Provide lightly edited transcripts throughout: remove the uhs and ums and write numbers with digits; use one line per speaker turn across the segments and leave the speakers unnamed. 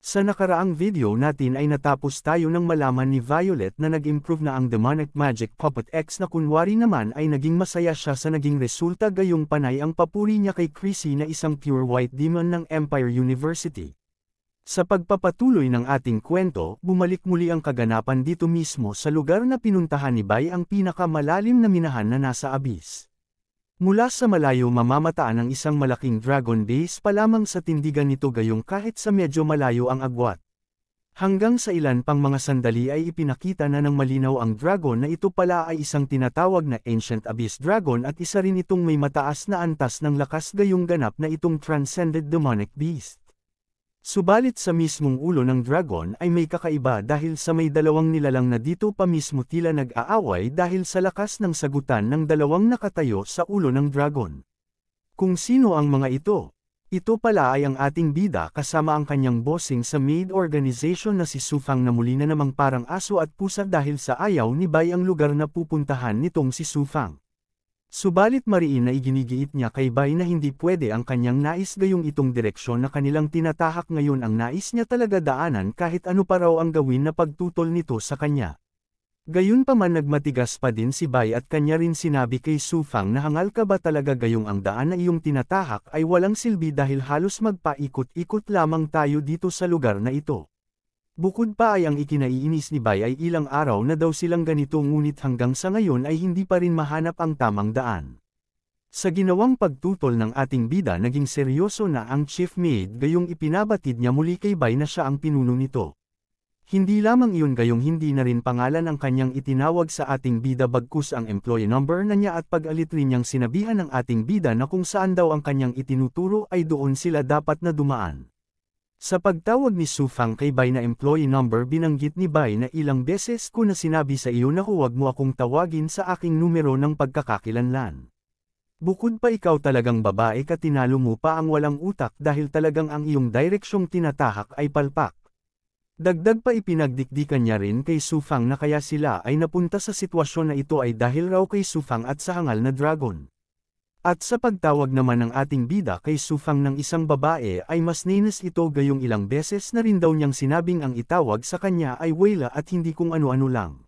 Sa nakaraang video natin ay natapos tayo nang malaman ni Violet na nag-improve na ang Demonic Magic Puppet X na kunwari naman ay naging masaya siya sa naging resulta gayong panay ang papuri niya kay Chrissy na isang pure white demon ng Empire University. Sa pagpapatuloy ng ating kwento, bumalik muli ang kaganapan dito mismo sa lugar na pinuntahan ni Bai ang pinakamalalim na minahan na nasa abyss. Mula sa malayo mamamataan ang isang malaking dragon base pa lamang sa tindigan nito gayong kahit sa medyo malayo ang agwat. Hanggang sa ilan pang mga sandali ay ipinakita na ng malinaw ang dragon na ito pala ay isang tinatawag na Ancient Abyss Dragon at isa rin itong may mataas na antas ng lakas gayong ganap na itong Transcended Demonic Beast. Subalit sa mismong ulo ng dragon ay may kakaiba dahil sa may dalawang nilalang na dito pa mismo tila nag-aaway dahil sa lakas ng sagutan ng dalawang nakatayo sa ulo ng dragon. Kung sino ang mga ito? Ito pala ay ang ating bida kasama ang kanyang bossing sa maid organization na si Sufang na muli na namang parang aso at pusa dahil sa ayaw ni Bai ang lugar na pupuntahan nitong si Sufang. Subalit mariin na iginigiit niya kay Bai na hindi pwede ang kanyang nais gayong itong direksyon na kanilang tinatahak ngayon ang nais niya talaga daanan kahit ano pa raw ang gawin na pagtutol nito sa kanya. Gayunpaman nagmatigas pa din si Bai at kanya rin sinabi kay Sufang na hangal ka ba talaga gayong ang daan na iyong tinatahak ay walang silbi dahil halos magpaikot-ikot lamang tayo dito sa lugar na ito. Bukod pa ay ang ikinaiinis ni Bai ay ilang araw na daw silang ganito ngunit hanggang sa ngayon ay hindi pa rin mahanap ang tamang daan. Sa ginawang pagtutol ng ating bida naging seryoso na ang chief maid gayong ipinabatid niya muli kay Bai na siya ang pinuno nito. Hindi lamang iyon gayong hindi na rin pangalan ang kanyang itinawag sa ating bida bagkus ang employee number na niya at pag-alit rin niyang sinabihan ng ating bida na kung saan daw ang kanyang itinuturo ay doon sila dapat na dumaan. Sa pagtawag ni Sufang kay Bai na employee number binanggit ni Bai na ilang beses ko na sinabi sa iyo na huwag mo akong tawagin sa aking numero ng pagkakakilanlan. Bukod pa ikaw talagang babae ka tinalo mo pa ang walang utak dahil talagang ang iyong direksyong tinatahak ay palpak. Dagdag pa ipinagdikdikan niya rin kay Sufang na kaya sila ay napunta sa sitwasyon na ito ay dahil raw kay Sufang at sa hangal na dragon. At sa pagtawag naman ng ating bida kay Sufang ng isang babae ay mas ninas ito gayong ilang beses na rin daw niyang sinabing ang itawag sa kanya ay Weyla at hindi kung ano-ano lang.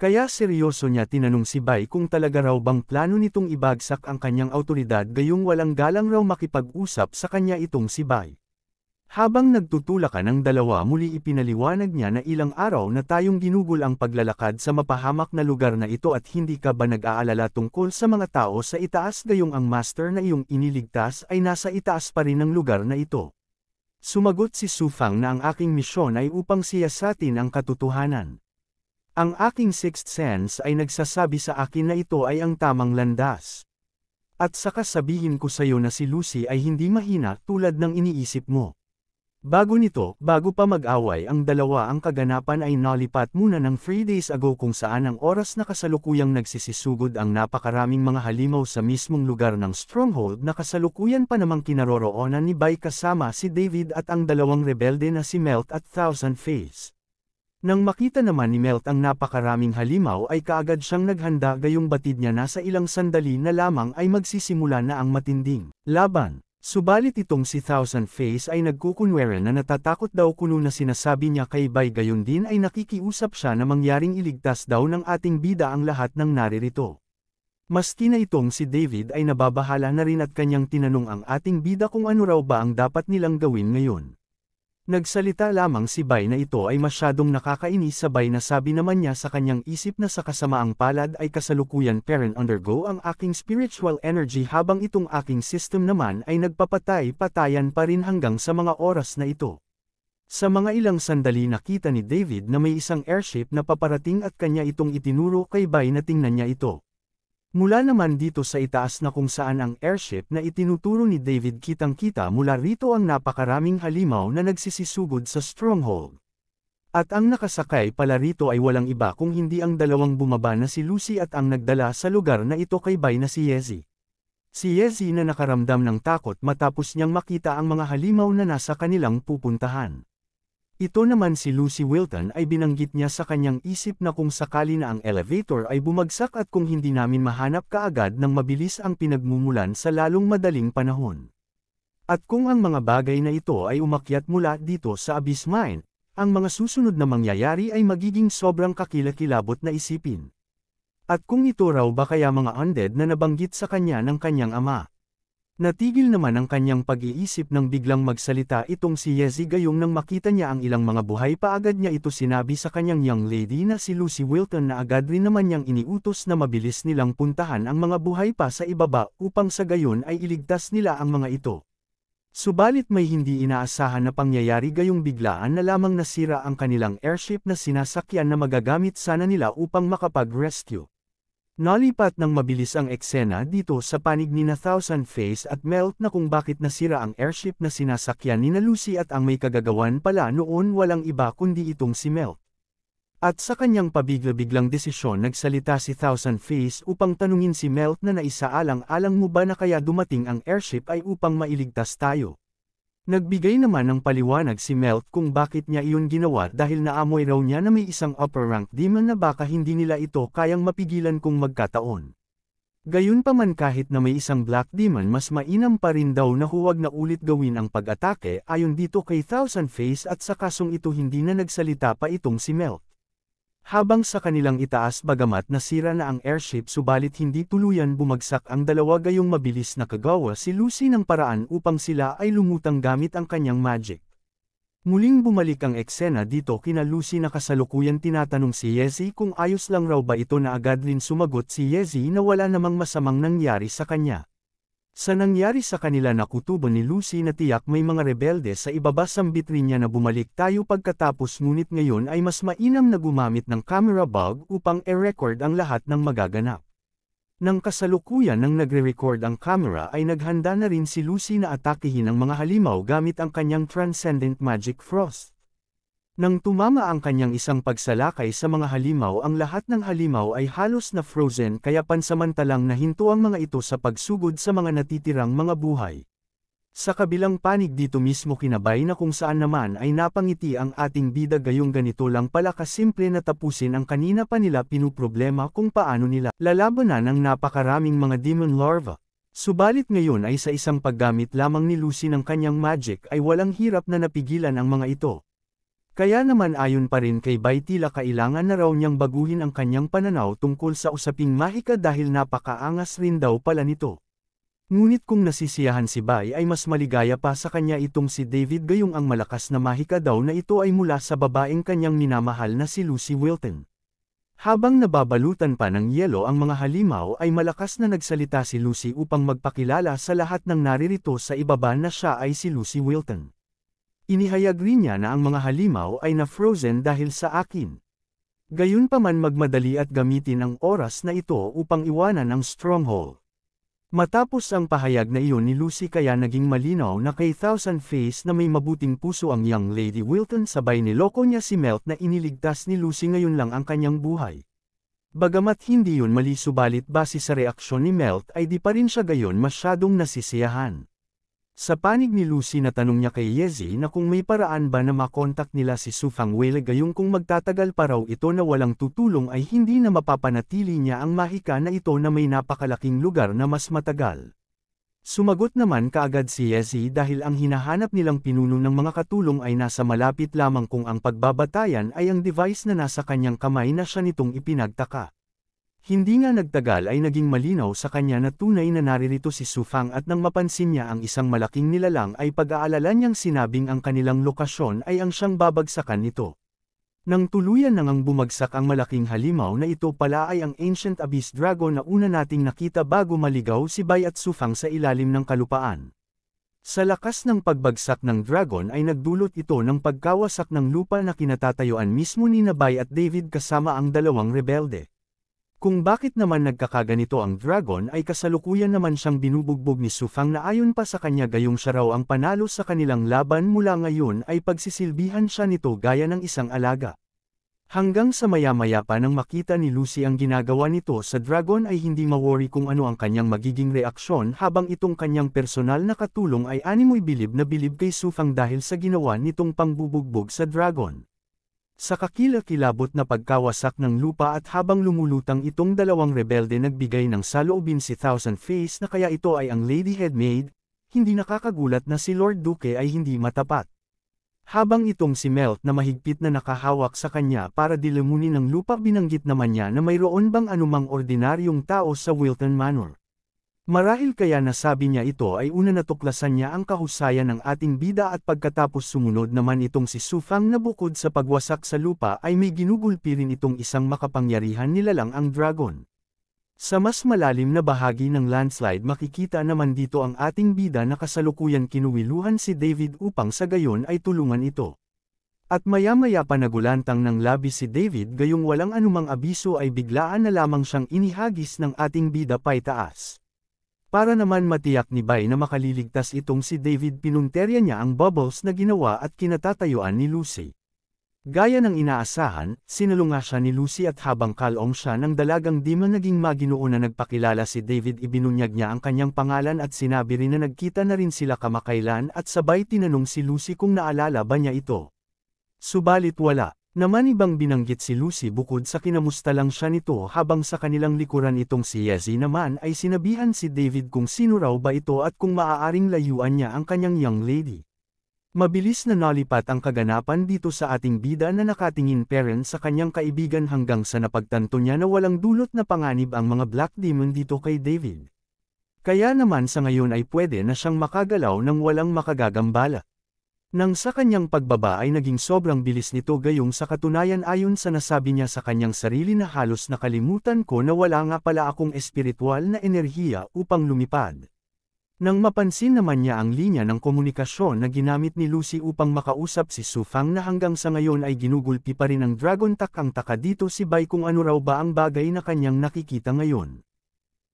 Kaya seryoso niya tinanong si Bai kung talaga raw bang plano nitong ibagsak ang kanyang awtoridad gayong walang galang raw makipag-usap sa kanya itong si Bai. Habang nagtutulakan ang dalawa muli ipinaliwanag niya na ilang araw na tayong ginugol ang paglalakad sa mapahamak na lugar na ito at hindi ka ba nag-aalala tungkol sa mga tao sa itaas gayong ang master na iyong iniligtas ay nasa itaas pa rin ng lugar na ito. Sumagot si Sufang na ang aking misyon ay upang siyasatin ang katotohanan. Ang aking sixth sense ay nagsasabi sa akin na ito ay ang tamang landas. At saka sabihin ko sa iyo na si Lucy ay hindi mahina tulad ng iniisip mo. Bago nito, bago pa mag-away ang dalawa ang kaganapan ay nalipat muna ng 3 days ago kung saan ang oras na kasalukuyang nagsisisugod ang napakaraming mga halimaw sa mismong lugar ng stronghold na kasalukuyan pa namang kinaroroonan ni Bai kasama si David at ang dalawang rebelde na si Melt at Thousand Face. Nang makita naman ni Melt ang napakaraming halimaw ay kaagad siyang naghanda gayong batid niya na sa ilang sandali na lamang ay magsisimula na ang matinding laban. Subalit itong si Thousand Face ay nagkukunwera na natatakot daw kuno na sinasabi niya kay Bai gayon din ay nakikiusap siya na mangyaring iligtas daw ng ating bida ang lahat ng naririto. Maski na itong si David ay nababahala na rin at kanyang tinanong ang ating bida kung ano raw ba ang dapat nilang gawin ngayon. Nagsalita lamang si Bai na ito ay masyadong nakakainis sabay na sabi naman niya sa kanyang isip na sa kasamaang palad ay kasalukuyan parent undergo ang aking spiritual energy habang itong aking system naman ay nagpapatay-patayan pa rin hanggang sa mga oras na ito. Sa mga ilang sandali nakita ni David na may isang airship na paparating at kanya itong itinuro kay Bai na tingnan niya ito. Mula naman dito sa itaas na kung saan ang airship na itinuturo ni David kitang-kita mula rito ang napakaraming halimaw na nagsisisugod sa stronghold. At ang nakasakay pala rito ay walang iba kung hindi ang dalawang bumaba na si Lucy at ang nagdala sa lugar na ito kay Bai na si Yezi. Si Yezi na nakaramdam ng takot matapos niyang makita ang mga halimaw na nasa kanilang pupuntahan. Ito naman si Lucy Wilton ay binanggit niya sa kanyang isip na kung sakali na ang elevator ay bumagsak at kung hindi namin mahanap kaagad ng mabilis ang pinagmumulan sa lalong madaling panahon. At kung ang mga bagay na ito ay umakyat mula dito sa Abyss Mine, ang mga susunod na mangyayari ay magiging sobrang kakilakilabot na isipin. At kung ito raw ba kaya mga undead na nabanggit sa kanya ng kanyang ama. Natigil naman ang kanyang pag-iisip nang biglang magsalita itong si Yezi gayong nang makita niya ang ilang mga buhay pa agad niya ito sinabi sa kanyang young lady na si Lucy Wilton na agad rin naman niyang iniutos na mabilis nilang puntahan ang mga buhay pa sa ibaba upang sa gayon ay iligtas nila ang mga ito. Subalit may hindi inaasahan na pangyayari gayong biglaan na lamang nasira ang kanilang airship na sinasakyan na magagamit sana nila upang makapag-rescue. Nalipat ng mabilis ang eksena dito sa panig ni na Thousand Face at Melt na kung bakit nasira ang airship na sinasakyan ni na Lucy at ang may kagagawan pala noon walang iba kundi itong si Melt. At sa kanyang pabigla-biglang desisyon nagsalita si Thousand Face upang tanungin si Melt na naisaalang-alang mo ba na kaya dumating ang airship ay upang mailigtas tayo. Nagbigay naman ng paliwanag si Melt kung bakit niya iyon ginawa dahil naamoy raw niya na may isang upper-rank demon na baka hindi nila ito kayang mapigilan kung magkataon. Gayunpaman kahit na may isang black demon mas mainam pa rin daw na huwag na ulit gawin ang pag-atake ayon dito kay Thousand Face at sa kasong ito hindi na nagsalita pa itong si Melt. Habang sa kanilang itaas bagamat nasira na ang airship subalit hindi tuluyan bumagsak ang dalawa gayong mabilis na kagawa si Lucy ng paraan upang sila ay lumutang gamit ang kanyang magic. Muling bumalik ang eksena dito kina Lucy na kasalukuyan tinatanong si Yezi kung ayos lang raw ba ito na agad rin sumagot si Yezi na wala namang masamang nangyari sa kanya. Sa nangyari sa kanila nakutubo ni Lucy na tiyak may mga rebelde sa ibaba sambit rin niya na bumalik tayo pagkatapos ngunit ngayon ay mas mainam na gumamit ng camera bug upang e-record ang lahat ng magaganap. Nang kasalukuyan nang nagre-record ang camera ay naghanda na rin si Lucy na atakihin ang mga halimaw gamit ang kanyang Transcendent Magic Frost. Nang tumama ang kanyang isang pagsalakay sa mga halimaw ang lahat ng halimaw ay halos na frozen kaya pansamantalang nahinto ang mga ito sa pagsugod sa mga natitirang mga buhay. Sa kabilang panig dito mismo kinabay na kung saan naman ay napangiti ang ating bida gayong ganito lang pala kasimple na tapusin ang kanina pa nila pinuproblema kung paano nila lalabanan ang napakaraming mga demon larva. Subalit ngayon ay sa isang paggamit lamang ni Lucy ng kanyang magic ay walang hirap na napigilan ang mga ito. Kaya naman ayon pa rin kay Bai tila kailangan na raw niyang baguhin ang kanyang pananaw tungkol sa usaping mahika dahil napakaangas rin daw pala nito. Ngunit kung nasisiyahan si Bai ay mas maligaya pa sa kanya itong si David gayong ang malakas na mahika daw na ito ay mula sa babaeng kanyang minamahal na si Lucy Wilton. Habang nababalutan pa ng yelo ang mga halimaw ay malakas na nagsalita si Lucy upang magpakilala sa lahat ng naririto sa ibaba na siya ay si Lucy Wilton. Inihayag rin niya na ang mga halimaw ay na-frozen dahil sa akin. Gayunpaman magmadali at gamitin ang oras na ito upang iwanan ang stronghold. Matapos ang pahayag na iyon ni Lucy kaya naging malinaw na kay Thousand Face na may mabuting puso ang young Lady Wilton sabay niloko niya si Melt na iniligtas ni Lucy ngayon lang ang kanyang buhay. Bagamat hindi yun mali subalit base sa reaksyon ni Melt ay di pa rin siya gayon masyadong nasisiyahan. Sa panig ni Lucy na tanong niya kay Yezi na kung may paraan ba na makontak nila si Su Fangwei gayong kung magtatagal pa raw ito na walang tutulong ay hindi na mapapanatili niya ang mahika na ito na may napakalaking lugar na mas matagal. Sumagot naman kaagad si Yezi dahil ang hinahanap nilang pinuno ng mga katulong ay nasa malapit lamang kung ang pagbabatayan ay ang device na nasa kanyang kamay na siya nitong ipinagtaka. Hindi nga nagtagal ay naging malinaw sa kanya na tunay na naririto si Su Fang at nang mapansin niya ang isang malaking nilalang ay pag-aalala niyang sinabing ang kanilang lokasyon ay ang siyang babagsakan nito. Nang tuluyan nang bumagsak ang malaking halimaw na ito pala ay ang Ancient Abyss Dragon na una nating nakita bago maligaw si Bai at Su Fang sa ilalim ng kalupaan. Sa lakas ng pagbagsak ng dragon ay nagdulot ito ng pagkawasak ng lupa na kinatatayuan mismo ni Bai at David kasama ang dalawang rebelde. Kung bakit naman nagkakaganito ang dragon ay kasalukuyan naman siyang binubugbog ni Su Fang na ayon pa sa kanya gayong siya raw ang panalo sa kanilang laban mula ngayon ay pagsisilbihan siya nito gaya ng isang alaga. Hanggang sa maya-maya pa nang makita ni Lucy ang ginagawa nito sa dragon ay hindi ma-worry kung ano ang kanyang magiging reaksyon habang itong kanyang personal na katulong ay animoy bilib na bilib kay Su Fang dahil sa ginawa nitong pangbubugbog sa dragon. Sa kakilakilabot na pagkawasak ng lupa at habang lumulutang itong dalawang rebelde nagbigay ng saloobin si Thousand Face na kaya ito ay ang Lady Headmaid, hindi nakakagulat na si Lord Duque ay hindi matapat. Habang itong si Melt na mahigpit na nakahawak sa kanya para dilamunin ng lupa, binanggit naman niya na mayroon bang anumang ordinaryong tao sa Wilton Manor. Marahil kaya nasabi niya ito ay una natuklasan niya ang kahusayan ng ating bida at pagkatapos sumunod naman itong si Sufang na bukod sa pagwasak sa lupa ay may ginugulpi rin itong isang makapangyarihan nilalang ang dragon. Sa mas malalim na bahagi ng landslide makikita naman dito ang ating bida na kasalukuyan kinuwiluhan si David upang sa gayon ay tulungan ito. At maya-maya pa nagulantang ng labis si David gayong walang anumang abiso ay biglaan na lamang siyang inihagis ng ating bida paitaas. Para naman matiyak ni Bai na makaliligtas itong si David, pinunterya niya ang bubbles na ginawa at kinatatayuan ni Lucy. Gaya ng inaasahan, sinalunga siya ni Lucy at habang kalong siya ng dalagang di man naging maginoo na nagpakilala si David, ibinunyag niya ang kanyang pangalan at sinabi rin na nagkita na rin sila kamakailan at sabay tinanong si Lucy kung naalala ba niya ito. Subalit wala. Naman ibang binanggit si Lucy bukod sa kinamusta lang siya nito habang sa kanilang likuran itong si Yezi naman ay sinabihan si David kung sino raw ba ito at kung maaaring layuan niya ang kanyang young lady. Mabilis na nalipat ang kaganapan dito sa ating bida na nakatingin parent sa kanyang kaibigan hanggang sa napagtanto niya na walang dulot na panganib ang mga Black Demon dito kay David. Kaya naman sa ngayon ay pwede na siyang makagalaw ng walang makagagambala. Nang sa kanyang pagbaba ay naging sobrang bilis nito gayong sa katunayan ayon sa nasabi niya sa kanyang sarili na halos nakalimutan ko na wala nga pala akong espiritual na enerhiya upang lumipad. Nang mapansin naman niya ang linya ng komunikasyon na ginamit ni Lucy upang makausap si Sufang na hanggang sa ngayon ay ginugulpi pa rin ng Dragon Tak ang taka dito si Bai kung ano raw ba ang bagay na kanyang nakikita ngayon.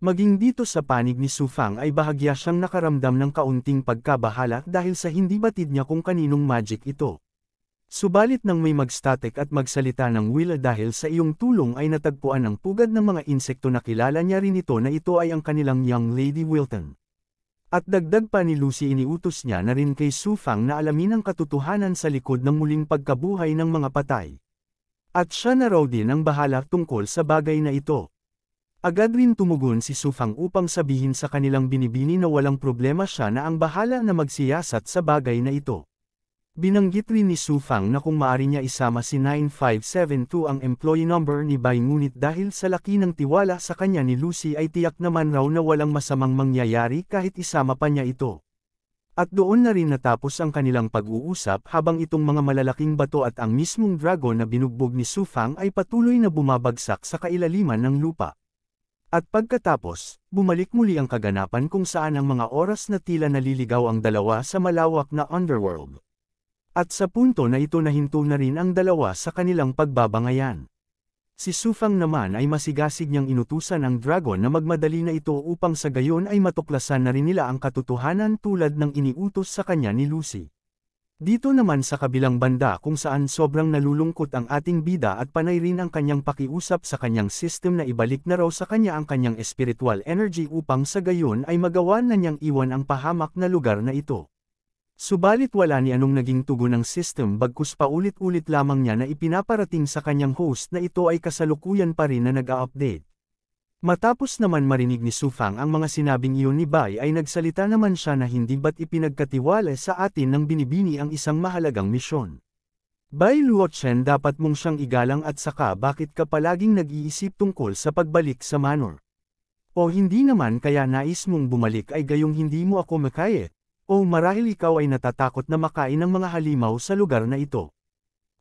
Maging dito sa panig ni Sufang ay bahagya siyang nakaramdam ng kaunting pagkabahala dahil sa hindi batid niya kung kaninong magic ito. Subalit nang may magstatic at magsalita ng Willa dahil sa iyong tulong ay natagpuan ang pugad ng mga insekto na kilala niya rin ito na ito ay ang kanilang young lady Wilton. At dagdag pa ni Lucy, iniutos niya na rin kay Sufang na alamin ang katotohanan sa likod ng muling pagkabuhay ng mga patay. At siya na raw din ang bahala tungkol sa bagay na ito. Agad rin tumugon si Sufang upang sabihin sa kanilang binibini na walang problema siya na ang bahala na magsiyasat sa bagay na ito. Binanggit rin ni Sufang na kung maaari niya isama si 9572 ang employee number ni Bai, ngunit dahil sa laki ng tiwala sa kanya ni Lucy ay tiyak naman raw na walang masamang mangyayari kahit isama pa niya ito. At doon na rin natapos ang kanilang pag-uusap habang itong mga malalaking bato at ang mismong dragon na binugbog ni Sufang ay patuloy na bumabagsak sa kailaliman ng lupa. At pagkatapos, bumalik muli ang kaganapan kung saan ang mga oras na tila naliligaw ang dalawa sa malawak na underworld. At sa punto na ito nahinto na rin ang dalawa sa kanilang pagbabangayan. Si Sufang naman ay masigasig niyang inutusan ang dragon na magmadali na ito upang sa gayon ay matuklasan na rin nila ang katotohanan tulad ng iniutos sa kanya ni Lucy. Dito naman sa kabilang banda kung saan sobrang nalulungkot ang ating bida at panay rin ang kanyang pakiusap sa kanyang system na ibalik na raw sa kanya ang kanyang spiritual energy upang sa gayon ay magawa na niyang iwan ang pahamak na lugar na ito. Subalit wala ni anong naging tugon ng system bagkus paulit-ulit lamang niya na ipinaparating sa kanyang host na ito ay kasalukuyan pa rin na nag-a-update. Matapos naman marinig ni Sufang ang mga sinabing iyon ni Bai ay nagsalita naman siya na hindi ba't ipinagkatiwala sa atin ng binibini ang isang mahalagang misyon. Bai Luochen, dapat mong siyang igalang at saka bakit ka palaging nag-iisip tungkol sa pagbalik sa manor? O hindi naman kaya nais mong bumalik ay gayong hindi mo ako makaya? O marahil ikaw ay natatakot na makain ng mga halimaw sa lugar na ito?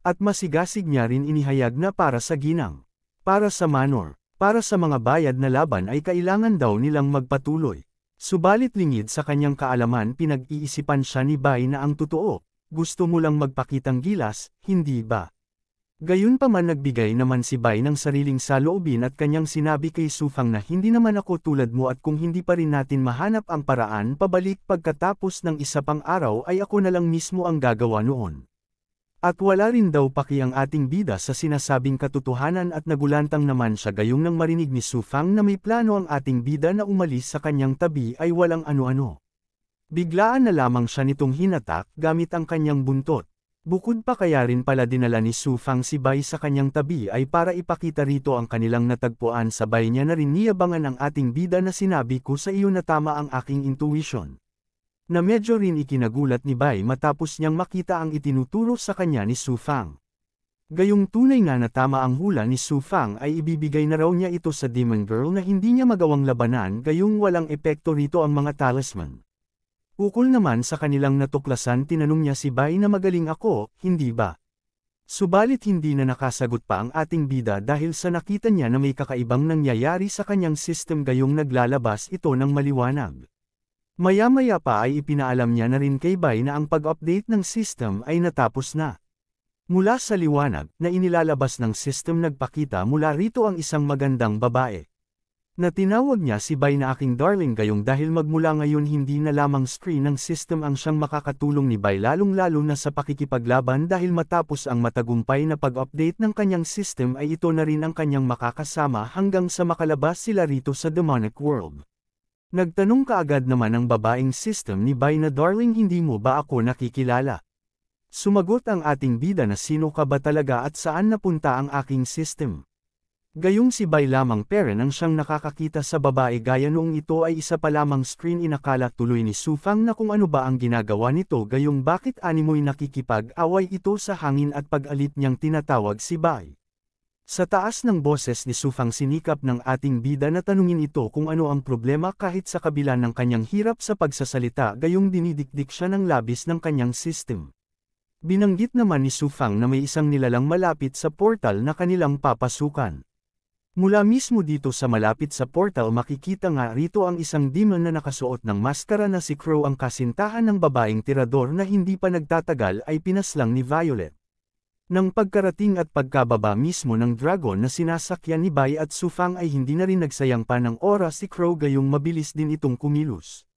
At masigasig niya rin inihayag na para sa ginang, para sa manor, para sa mga bayad na laban ay kailangan daw nilang magpatuloy. Subalit lingid sa kanyang kaalaman pinag-iisipan siya ni Bai na ang totoo, gusto mo lang magpakitang gilas, hindi ba? Gayunpaman nagbigay naman si Bai ng sariling saloobin at kanyang sinabi kay Sufang na hindi naman ako tulad mo at kung hindi pa rin natin mahanap ang paraan pabalik pagkatapos ng isa pang araw ay ako na lang mismo ang gagawa noon. At wala rin daw paki ang ating bida sa sinasabing katotohanan at nagulantang naman siya gayong nang marinig ni Sufang na may plano ang ating bida na umalis sa kanyang tabi ay walang ano-ano. Biglaan na lamang siya nitong hinatak gamit ang kanyang buntot. Bukod pa kaya rin pala dinala ni Sufang si Bai sa kanyang tabi ay para ipakita rito ang kanilang natagpuan, sabay niya na rin niyabangan ang ating bida na sinabi ko sa iyo na tama ang aking intuition. Na medyo rin ikinagulat ni Bai matapos niyang makita ang itinuturo sa kanya ni Su Fang. Gayong tunay nga na tama ang hula ni Su Fang ay ibibigay na raw niya ito sa Demon Girl na hindi niya magawang labanan gayong walang epekto rito ang mga talisman. Ukol naman sa kanilang natuklasan tinanong niya si Bai na magaling ako, hindi ba? Subalit hindi na nakasagot pa ang ating bida dahil sa nakita niya na may kakaibang nangyayari sa kanyang system gayong naglalabas ito ng maliwanag. Maya-maya pa ay ipinaalam niya na rin kay Bai na ang pag-update ng system ay natapos na. Mula sa liwanag na inilalabas ng system nagpakita mula rito ang isang magandang babae. Na tinawag niya si Bai na aking darling gayong dahil magmula ngayon hindi na lamang screen ng system ang siyang makakatulong ni Bai lalong-lalo na sa pakikipaglaban dahil matapos ang matagumpay na pag-update ng kanyang system ay ito na rin ang kanyang makakasama hanggang sa makalabas sila rito sa demonic world. Nagtanong kaagad naman ang babaeng system ni Bai na darling hindi mo ba ako nakikilala? Sumagot ang ating bida na sino ka ba talaga at saan napunta ang aking system? Gayong si Bai lamang parent ang siyang nakakakita sa babae gaya noong ito ay isa pa lamang screen inakala tuloy ni Su Fang na kung ano ba ang ginagawa nito gayong bakit animoy nakikipag-away ito sa hangin at pag-alit niyang tinatawag si Bai. Sa taas ng boses ni Su Fang sinikap ng ating bida na tanungin ito kung ano ang problema kahit sa kabila ng kanyang hirap sa pagsasalita gayong dinidikdik siya ng labis ng kanyang system. Binanggit naman ni Su Fang na may isang nilalang malapit sa portal na kanilang papasukan. Mula mismo dito sa malapit sa portal makikita nga rito ang isang demon na nakasuot ng maskara na si Crow ang kasintahan ng babaeng tirador na hindi pa nagtatagal ay pinaslang ni Violet. Nang pagkarating at pagkababa mismo ng dragon na sinasakyan ni Bai at Su Fang ay hindi na rin nagsayang pa ng oras si Crow gayong mabilis din itong kumilos.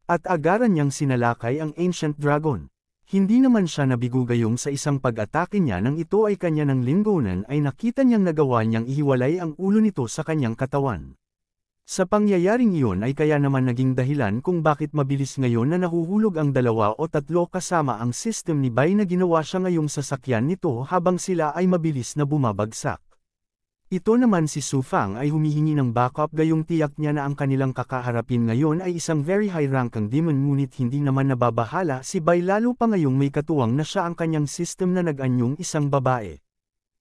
At agaran niyang sinalakay ang Ancient Dragon. Hindi naman siya nabigo gayong sa isang pag-atake niya nang ito ay kanya ng linggonan ay nakita niyang nagawa niyang ihiwalay ang ulo nito sa kanyang katawan. Sa pangyayaring iyon ay kaya naman naging dahilan kung bakit mabilis ngayon na nahuhulog ang 2 o 3 kasama ang system ni Bai na ginawa siya ngayong sasakyan nito habang sila ay mabilis na bumabagsak. Ito naman si Su Fang ay humihingi ng backup gayong tiyak niya na ang kanilang kakaharapin ngayon ay isang very high-ranking demon ngunit hindi naman nababahala si Bai lalo pa ngayong may katuwang na siya ang kanyang system na nag-anyong isang babae.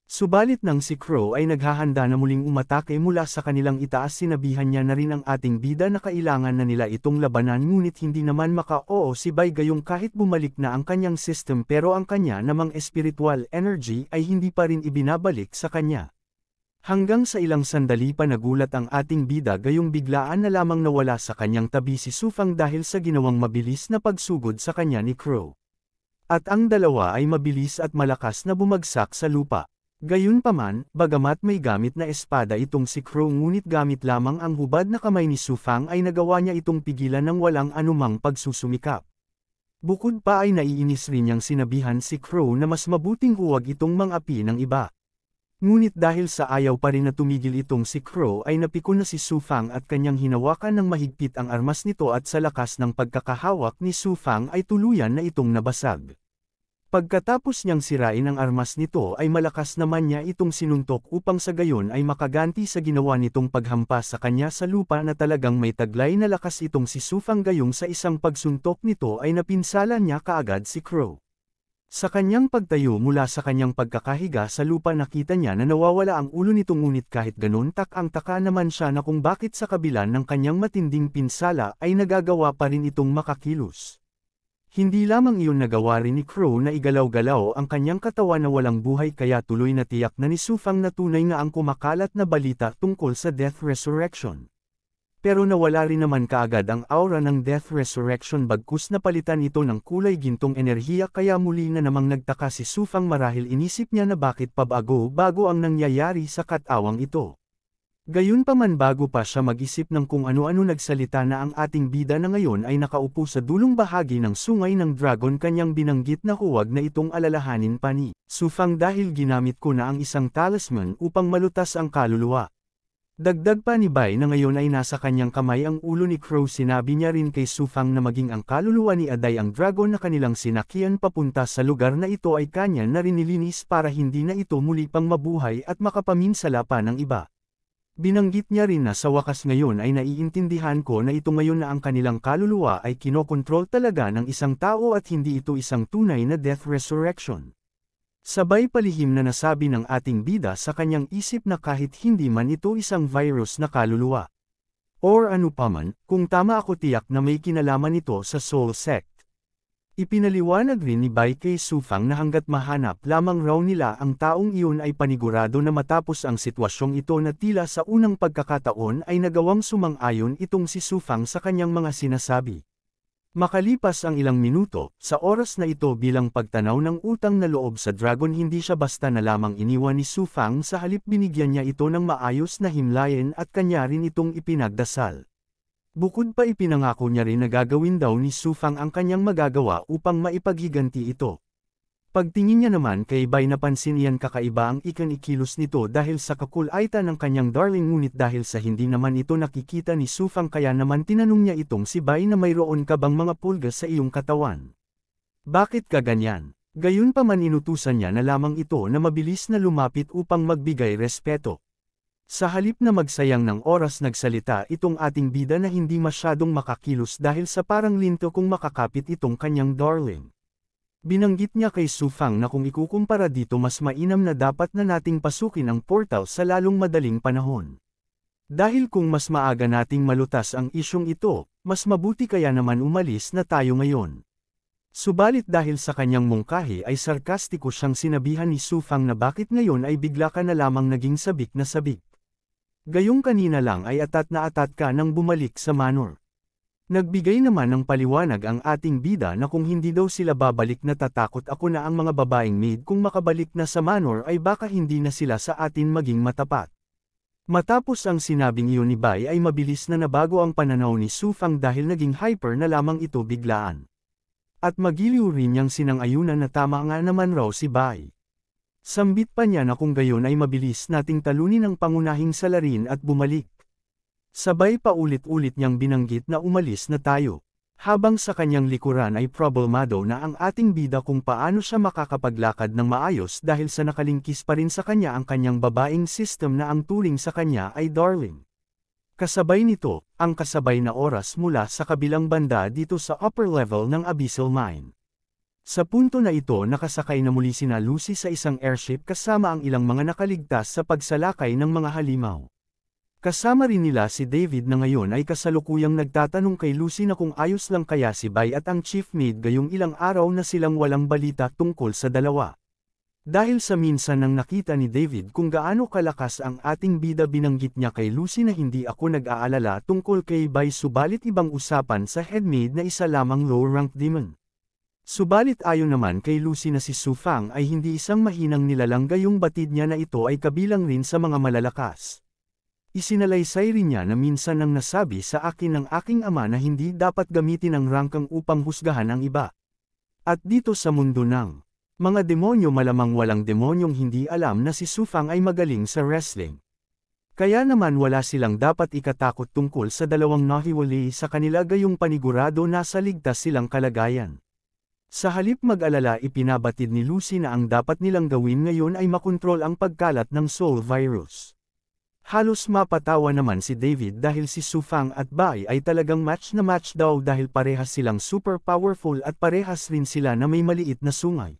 Subalit nang si Crow ay naghahanda na muling umatake mula sa kanilang itaas sinabihan niya na rin ang ating bida na kailangan na nila itong labanan ngunit hindi naman maka-oo si Bai gayong kahit bumalik na ang kanyang system pero ang kanya namang spiritual energy ay hindi pa rin ibinabalik sa kanya. Hanggang sa ilang sandali pa nagulat ang ating bida gayong biglaan na lamang nawala sa kanyang tabi si Su Fang dahil sa ginawang mabilis na pagsugod sa kanya ni Crow. At ang dalawa ay mabilis at malakas na bumagsak sa lupa. Gayunpaman, bagamat may gamit na espada itong si Crow ngunit gamit lamang ang hubad na kamay ni Su Fang ay nagawa niya itong pigilan ng walang anumang pagsusumikap. Bukod pa ay naiinis rin niyang sinabihan si Crow na mas mabuting huwag itong mang-api ng iba. Ngunit dahil sa ayaw pa rin na tumigil itong si Crow ay napikon na si Su Fang at kanyang hinawakan ng mahigpit ang armas nito at sa lakas ng pagkakahawak ni Su Fang ay tuluyan na itong nabasag. Pagkatapos niyang sirain ang armas nito ay malakas naman niya itong sinuntok upang sa gayon ay makaganti sa ginawa nitong paghampas sa kanya sa lupa na talagang may taglay na lakas itong si Su Fang gayong sa isang pagsuntok nito ay napinsala niya kaagad si Crow. Sa kanyang pagtayo mula sa kanyang pagkakahiga sa lupa nakita niya na nawawala ang ulo nito ngunit kahit ganun tak-ang-taka naman siya na kung bakit sa kabila ng kanyang matinding pinsala ay nagagawa pa rin itong makakilos. Hindi lamang iyon nagawa rin ni Crow na igalaw-galaw ang kanyang katawan na walang buhay kaya tuloy na tiyak na ni Su Fang na tunay nga ang kumakalat na balita tungkol sa Death Resurrection. Pero nawala rin naman kaagad ang aura ng Death Resurrection bagkus napalitan ito ng kulay gintong enerhiya kaya muli na namang nagtaka si Su Fang marahil inisip niya na bakit pabago-bago ang nangyayari sa katawang ito. Gayunpaman bago pa siya mag-isip ng kung ano-ano nagsalita na ang ating bida na ngayon ay nakaupo sa dulong bahagi ng sungay ng dragon kanyang binanggit na huwag na itong alalahanin pa ni Su Fang dahil ginamit ko na ang isang talisman upang malutas ang kaluluwa. Dagdag pa ni Bai na ngayon ay nasa kanyang kamay ang ulo ni Crow sinabi niya rin kay Su Fang na maging ang kaluluwa ni Aday ang dragon na kanilang sinakyan papunta sa lugar na ito ay kanya na rin nilinis para hindi na ito muli pang mabuhay at makapaminsala pa ng iba. Binanggit niya rin na sa wakas ngayon ay naiintindihan ko na ito ngayon na ang kanilang kaluluwa ay kinokontrol talaga ng isang tao at hindi ito isang tunay na death resurrection. Sabay palihim na nasabi ng ating bida sa kanyang isip na kahit hindi man ito isang virus na kaluluwa. Or ano paman, kung tama ako tiyak na may kinalaman ito sa Soul Sect. Ipinaliwanag rin ni Bai kay Sufang na hanggat mahanap lamang raw nila ang taong iyon ay panigurado na matapos ang sitwasyong ito na tila sa unang pagkakataon ay nagawang sumang-ayon itong si Sufang sa kanyang mga sinasabi. Makalipas ang ilang minuto, sa oras na ito bilang pagtanaw ng utang na loob sa dragon hindi siya basta na lamang iniwan ni Sufang sa halip binigyan niya ito ng maayos na himlayan at kanya rin itong ipinagdasal. Bukod pa ipinangako niya rin na gagawin daw ni Sufang ang kanyang magagawa upang maipaghiganti ito. Pagtingin niya naman kay Bai napansin iyan kakaiba ang ikinikilos nito dahil sa kakulaitan ng kanyang darling ngunit dahil sa hindi naman ito nakikita ni Sufang kaya naman tinanong niya itong si Bai na mayroon ka bang mga pulgas sa iyong katawan. Bakit ka ganyan? Gayunpaman inutusan niya na lamang ito na mabilis na lumapit upang magbigay respeto. Sa halip na magsayang ng oras nagsalita itong ating bida na hindi masyadong makakilos dahil sa parang linto kung makakapit itong kanyang darling. Binanggit niya kay Sufang na kung ikukumpara dito mas mainam na dapat na nating pasukin ang portal sa lalong madaling panahon. Dahil kung mas maaga nating malutas ang isyong ito, mas mabuti kaya naman umalis na tayo ngayon. Subalit dahil sa kanyang mungkahi ay sarkastiko siyang sinabihan ni Sufang na bakit ngayon ay bigla ka na lamang naging sabik na sabik. Gayong kanina lang ay atat na atat ka nang bumalik sa manor. Nagbigay naman ng paliwanag ang ating bida na kung hindi daw sila babalik na tatakot ako na ang mga babaeng maid kung makabalik na sa manor ay baka hindi na sila sa atin maging matapat. Matapos ang sinabing iyon ni Bai ay mabilis na nabago ang pananaw ni Sufang dahil naging hyper na lamang ito biglaan. At magiliw rin niyang sinang-ayunan na tama nga naman raw si Bai. Sambit pa niya na kung gayon ay mabilis nating talunin ang pangunahing salarin at bumalik. Sabay pa ulit-ulit niyang binanggit na umalis na tayo. Habang sa kanyang likuran ay problemado na ang ating bida kung paano siya makakapaglakad ng maayos dahil sa nakalingkis pa rin sa kanya ang kanyang babaeng system na ang turing sa kanya ay darling. Kasabay nito, ang kasabay na oras mula sa kabilang banda dito sa upper level ng Abyssal Mine. Sa punto na ito nakasakay na muli sina Lucy sa isang airship kasama ang ilang mga nakaligtas sa pagsalakay ng mga halimaw. Kasama rin nila si David na ngayon ay kasalukuyang nagtatanong kay Lucy na kung ayos lang kaya si Bai at ang chief maid gayong ilang araw na silang walang balita tungkol sa dalawa. Dahil sa minsan nang nakita ni David kung gaano kalakas ang ating bida binanggit niya kay Lucy na hindi ako nag-aalala tungkol kay Bai subalit ibang usapan sa headmaid na isa lamang low-rank demon. Subalit ayon naman kay Lucy na si Sufang ay hindi isang mahinang nilalang gayong batid niya na ito ay kabilang rin sa mga malalakas. Isinalaysay rin niya na minsan nang nasabi sa akin ng aking ama na hindi dapat gamitin ang rangkang upang husgahan ang iba. At dito sa mundo ng mga demonyo malamang walang demonyong hindi alam na si Sufang ay magaling sa wrestling. Kaya naman wala silang dapat ikatakot tungkol sa dalawang nahiwalay sa kanila gayong panigurado nasa ligtas silang kalagayan. Sa halip mag-alala ipinabatid ni Lucy na ang dapat nilang gawin ngayon ay makontrol ang pagkalat ng soul virus. Halos mapatawa naman si David dahil si Sufang at Bai ay talagang match na match daw dahil parehas silang super powerful at parehas rin sila na may maliit na sungay.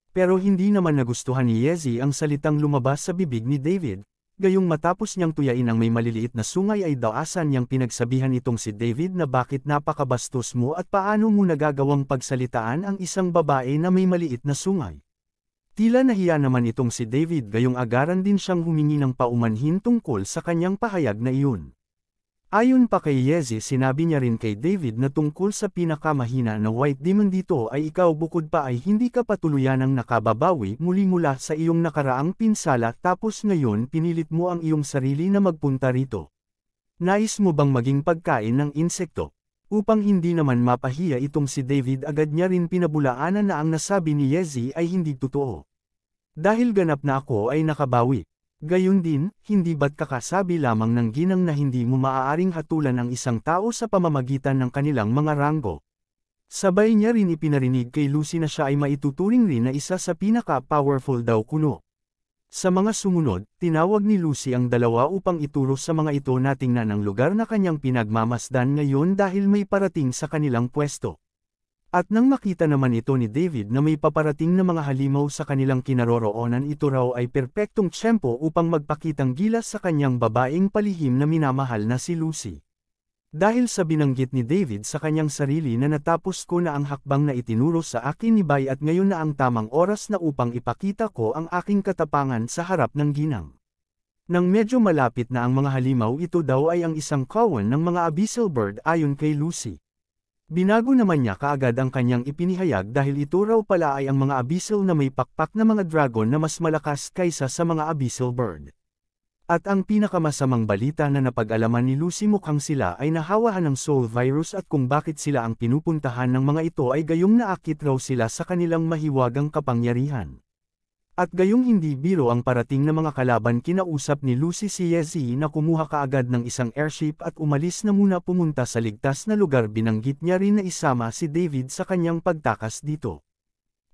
Pero hindi naman nagustuhan ni Yezi ang salitang lumabas sa bibig ni David. Gayong matapos niyang tuyain ang may maliliit na sungay ay daasan niyang pinagsabihan itong si David na bakit napakabastos mo at paano mo nagagawang pagsalitaan ang isang babae na may maliit na sungay. Tila nahiya naman itong si David gayong agaran din siyang humingi ng paumanhin tungkol sa kanyang pahayag na iyon. Ayon pa kay Yezi sinabi niya rin kay David na tungkol sa pinakamahina na white demon dito ay ikaw bukod pa ay hindi ka patuluyanang nakababawi muli mula sa iyong nakaraang pinsala tapos ngayon pinilit mo ang iyong sarili na magpunta rito. Nais mo bang maging pagkain ng insekto? Upang hindi naman mapahiya itong si David agad niya rin pinabulaanan na ang nasabi ni Yezi ay hindi totoo. Dahil ganap na ako ay nakabawi. Gayun din, hindi ba't kakasabi lamang ng ginang na hindi mo maaaring hatulan ang isang tao sa pamamagitan ng kanilang mga ranggo. Sabay niya rin ipinarinig kay Lucy na siya ay maituturing rin na isa sa pinaka-powerful daw kuno. Sa mga sumunod, tinawag ni Lucy ang dalawa upang ituro sa mga ito na tingnan ang lugar na kanyang pinagmamasdan ngayon dahil may parating sa kanilang pwesto. At nang makita naman ito ni David na may paparating na mga halimaw sa kanilang kinaroroonan, ito raw ay perpektong tiyempo upang magpakitang gilas sa kanyang babaeng palihim na minamahal na si Lucy. Dahil sa binanggit ni David sa kanyang sarili na natapos ko na ang hakbang na itinuro sa akin ni Bay at ngayon na ang tamang oras na upang ipakita ko ang aking katapangan sa harap ng ginang. Nang medyo malapit na ang mga halimaw, ito daw ay ang isang kawan ng mga abyssal bird ayon kay Lucy. Binago naman niya kaagad ang kanyang ipinihayag dahil ito raw pala ay ang mga abyssal na may pakpak na mga dragon na mas malakas kaysa sa mga abyssal bird. At ang pinakamasamang balita na napag-alaman ni Lucy, mukhang sila ay nahawahan ng soul virus at kung bakit sila ang pinupuntahan ng mga ito ay gayong naakit raw sila sa kanilang mahiwagang kapangyarihan. At gayong hindi biro ang parating na mga kalaban, kinausap ni Lucy si Yezi na kumuha kaagad ng isang airship at umalis na muna pumunta sa ligtas na lugar. Binanggit niya rin na isama si David sa kanyang pagtakas dito.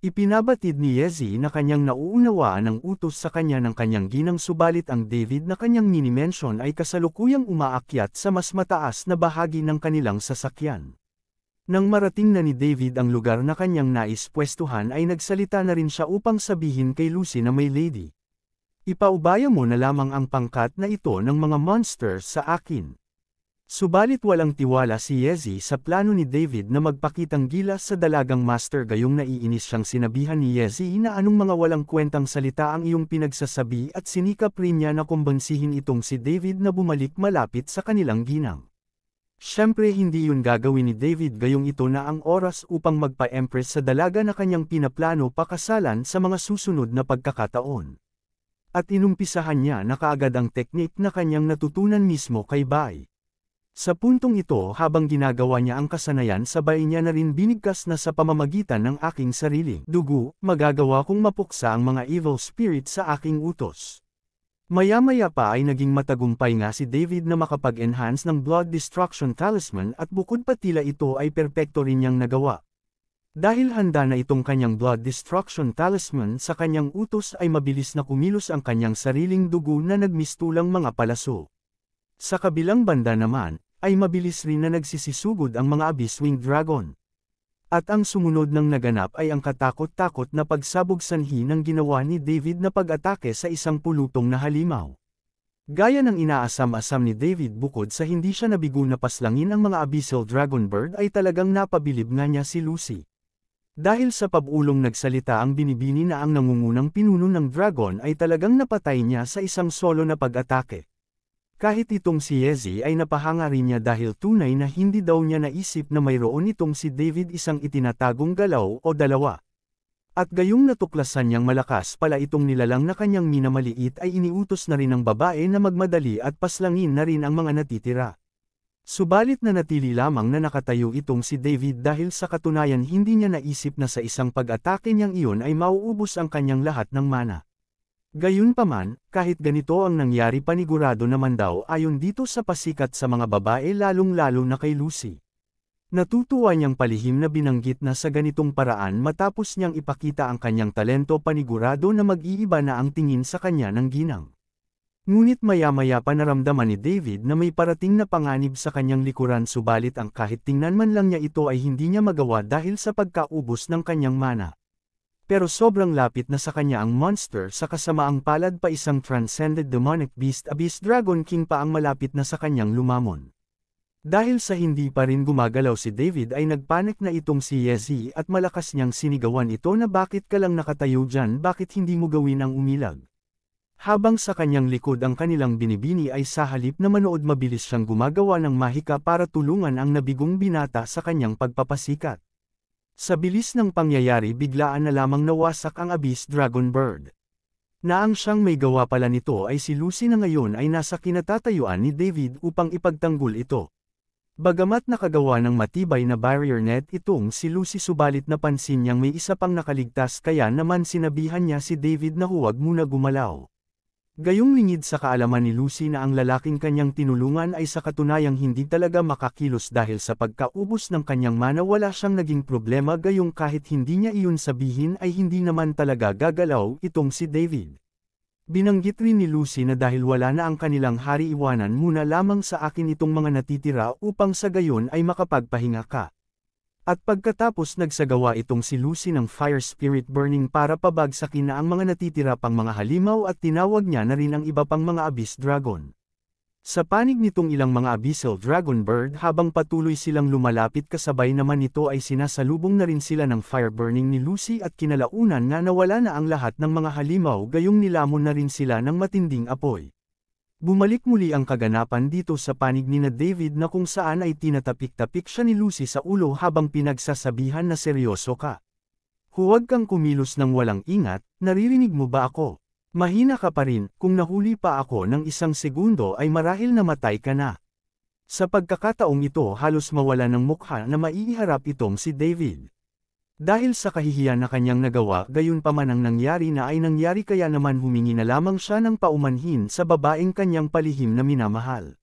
Ipinabatid ni Yezi na kanyang nauunawaan ang utos sa kanya ng kanyang ginang, subalit ang David na kanyang mini-mention ay kasalukuyang umaakyat sa mas mataas na bahagi ng kanilang sasakyan. Nang marating na ni David ang lugar na kanyang nais pwestuhan ay nagsalita na rin siya upang sabihin kay Lucy na, "May lady, ipaubaya mo na lamang ang pangkat na ito ng mga monsters sa akin." Subalit walang tiwala si Yezi sa plano ni David na magpakitang gilas sa dalagang master, gayong naiinis siyang sinabihan ni Yezi na anong mga walang kwentang salita ang iyong pinagsasabi at sinikap rin niya na kumbansihin itong si David na bumalik malapit sa kanilang ginang. Siyempre hindi yun gagawin ni David, gayong ito na ang oras upang magpa-empress sa dalaga na kanyang pinaplano pakasalan sa mga susunod na pagkakataon. At inumpisahan niya na kaagad ang teknik na kanyang natutunan mismo kay Bay. Sa puntong ito, habang ginagawa niya ang kasanayan, sabay niya na rin binigkas na sa pamamagitan ng aking sariling dugo, magagawa kong mapuksa ang mga evil spirit sa aking utos. Maya-maya pa ay naging matagumpay nga si David na makapag-enhance ng Blood Destruction Talisman at bukod pa tila ito ay perpekto rin niyang nagawa. Dahil handa na itong kanyang Blood Destruction Talisman sa kanyang utos ay mabilis na kumilos ang kanyang sariling dugo na nagmistulang mga palaso. Sa kabilang banda naman, ay mabilis rin na nagsisisugod ang mga Abyss-winged dragon. At ang sumunod ng naganap ay ang katakot-takot na pagsabog sanhi ng ginawa ni David na pag-atake sa isang pulutong na halimaw. Gaya ng inaasam-asam ni David, bukod sa hindi siya nabigo na paslangin ang mga abyssal dragon bird ay talagang napabilib nga niya si Lucy. Dahil sa pabulong nagsalita ang binibini na ang nangungunang pinuno ng dragon ay talagang napatay niya sa isang solo na pag-atake. Kahit itong si Yezi ay napahanga rin niya dahil tunay na hindi daw niya naisip na mayroon itong si David isang itinatagong galaw o dalawa. At gayong natuklasan niyang malakas pala itong nilalang na kanyang minamaliit ay iniutos na rin ng babae na magmadali at paslangin na rin ang mga natitira. Subalit nanatili lamang na nakatayo itong si David dahil sa katunayan hindi niya naisip na sa isang pag-atake niyang iyon ay mauubos ang kanyang lahat ng mana. Gayunpaman, kahit ganito ang nangyari, panigurado naman daw ayon dito sa pasikat sa mga babae, lalong-lalo na kay Lucy. Natutuwa niyang palihim na binanggit na sa ganitong paraan matapos niyang ipakita ang kanyang talento, panigurado na mag-iiba na ang tingin sa kanya ng ginang. Ngunit maya-maya pa naramdaman ni David na may parating na panganib sa kanyang likuran, subalit ang kahit tingnan man lang niya ito ay hindi niya magawa dahil sa pagkaubos ng kanyang mana. Pero sobrang lapit na sa kanya ang monster, sa kasamaang palad pa isang transcended demonic beast, Abyss Dragon King pa ang malapit na sa kanyang lumamon. Dahil sa hindi pa rin gumagalaw si David ay nagpanik na itong si Yezi at malakas niyang sinigawan ito na, "Bakit ka lang nakatayo dyan, bakit hindi mo gawin ang umilag?" Habang sa kanyang likod ang kanilang binibini ay sa halip na manood, mabilis siyang gumagawa ng mahika para tulungan ang nabigong binata sa kanyang pagpapasikat. Sa bilis ng pangyayari, biglaan na lamang nawasak ang Abyss Dragon Bird. Naang siyang may gawa pala nito ay si Lucy na ngayon ay nasa kinatatayuan ni David upang ipagtanggol ito. Bagamat nakagawa ng matibay na barrier net itong si Lucy, subalit napansin niyang may isa pang nakaligtas, kaya naman sinabihan niya si David na huwag muna gumalaw. Gayong lingid sa kaalaman ni Lucy na ang lalaking kanyang tinulungan ay sa katunayang hindi talaga makakilos dahil sa pagkaubos ng kanyang mana, wala siyang naging problema, gayong kahit hindi niya iyon sabihin ay hindi naman talaga gagalaw itong si David. Binanggit rin ni Lucy na dahil wala na ang kanilang hari, iwanan muna lamang sa akin itong mga natitira upang sa gayon ay makapagpahinga ka. At pagkatapos nagsagawa itong si Lucy ng fire spirit burning para pabagsakin na ang mga natitira pang mga halimaw at tinawag niya na rin ang iba pang mga abyss dragon. Sa panig nitong ilang mga abyssal dragon bird habang patuloy silang lumalapit kasabay naman nito ay sinasalubong na rin sila ng fire burning ni Lucy at kinalaunan nga nawala na ang lahat ng mga halimaw gayong nilamon na rin sila ng matinding apoy. Bumalik muli ang kaganapan dito sa panig ni na David na kung saan ay tinatapik-tapik siya ni Lucy sa ulo habang pinagsasabihan na seryoso ka. Huwag kang kumilos ng walang ingat, naririnig mo ba ako? Mahina ka pa rin, kung nahuli pa ako ng 1 segundo ay marahil namatay ka na. Sa pagkakataong ito halos mawala ng mukha na maiiharap itong si David. Dahil sa kahihiyan na kanyang nagawa gayon pa man ang nangyari na ay nangyari kaya naman humingi na lamang siya ng paumanhin sa babaeng kanyang palihim na minamahal.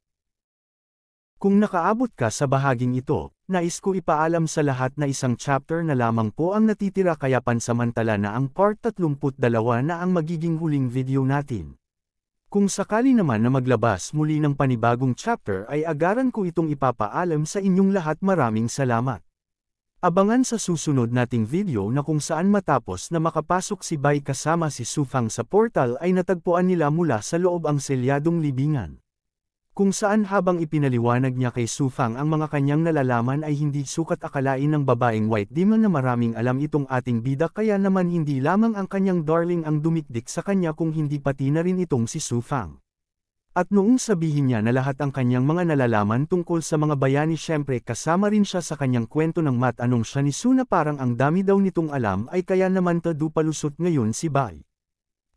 Kung nakaabot ka sa bahaging ito, nais ko ipaalam sa lahat na isang chapter na lamang po ang natitira kaya pansamantala na ang part 32 na ang magiging huling video natin. Kung sakali naman na maglabas muli ng panibagong chapter ay agaran ko itong ipapaalam sa inyong lahat. Maraming salamat. Abangan sa susunod nating video na kung saan matapos na makapasok si Bai kasama si Sufang sa portal ay natagpuan nila mula sa loob ang selyadong libingan. Kung saan habang ipinaliwanag niya kay Sufang ang mga kanyang nalalaman ay hindi sukat akalain ng babaeng white demon na maraming alam itong ating bida kaya naman hindi lamang ang kanyang darling ang dumikdik sa kanya kung hindi pati na rin itong si Sufang. At noong sabihin niya na lahat ang kanyang mga nalalaman tungkol sa mga bayani syempre kasama rin siya sa kanyang kwento ng matanong siya ni Su na parang ang dami daw nitong alam ay kaya naman palusot ngayon si Bai.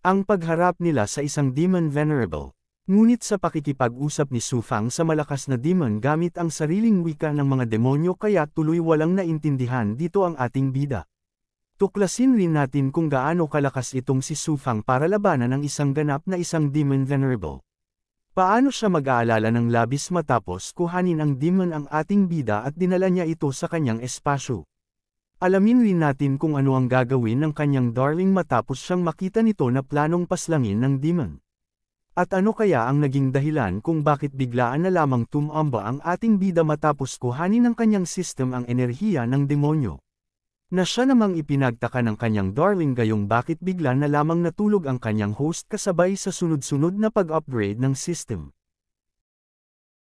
Ang pagharap nila sa isang demon venerable. Ngunit sa pakikipag-usap ni Sufang sa malakas na demon gamit ang sariling wika ng mga demonyo kaya tuloy walang naintindihan dito ang ating bida. Tuklasin rin natin kung gaano kalakas itong si Sufang para labanan ang isang ganap na isang demon venerable. Paano siya mag-aalala ng labis matapos kuhanin ang demon ang ating bida at dinala niya ito sa kanyang espasyo. Alamin rin natin kung ano ang gagawin ng kanyang darling matapos siyang makita nito na planong paslangin ng demon. At ano kaya ang naging dahilan kung bakit biglaan na lamang tumamba ang ating bida matapos kuhanin ng kanyang system ang enerhiya ng demonyo? Na siya namang ipinagtaka ng kanyang darling gayong bakit bigla na lamang natulog ang kanyang host kasabay sa sunod-sunod na pag-upgrade ng system.